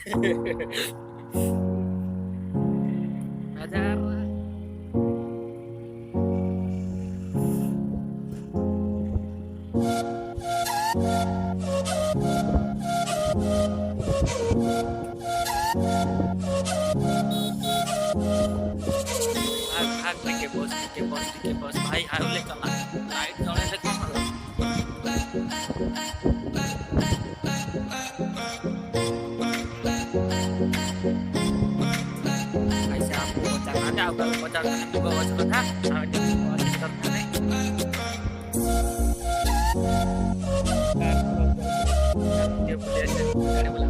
Ajar. भाग के बस भाई आउले चला लाइट जळेले कोन हलो ऐसे आपको बचाना है आपका बचाना है तो बच कथा आगे बच करना नहीं ये बोले ऐसे गाड़ी बोला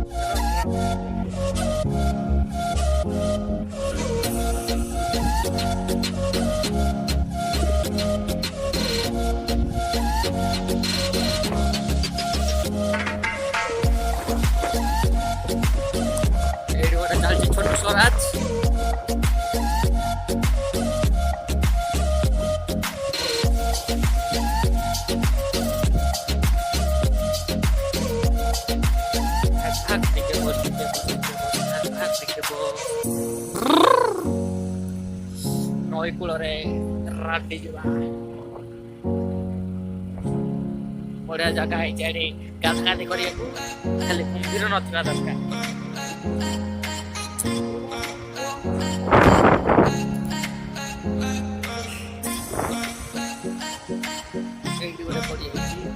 छोटू स्वराज ନଈ କୂଳରେ ରାତି ଯିବା ବଢିଆ ଜାଗା ହେଇଛି ଏଠି ଗାଧାଗାଧି କରିବାକୁ ଖାଲି କୁମ୍ଭୀର ନଥିବା ଦରକାର ଏଇଠି ଗୋଟେ ପଡିଯାଇଛି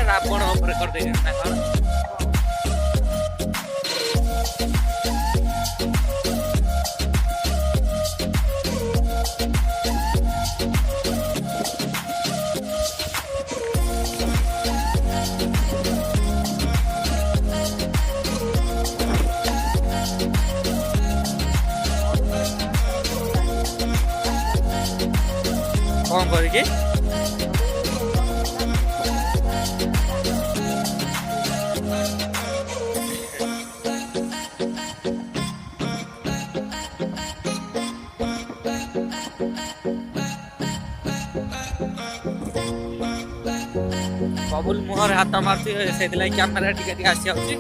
ରାବଣ ଉପରେ କରିଦେଇଛନ୍ତି ନା କଣ କଣ କରିକି बबुल मुहर हाथ मार्च से कैमेरा टी आसी जाऊँगी।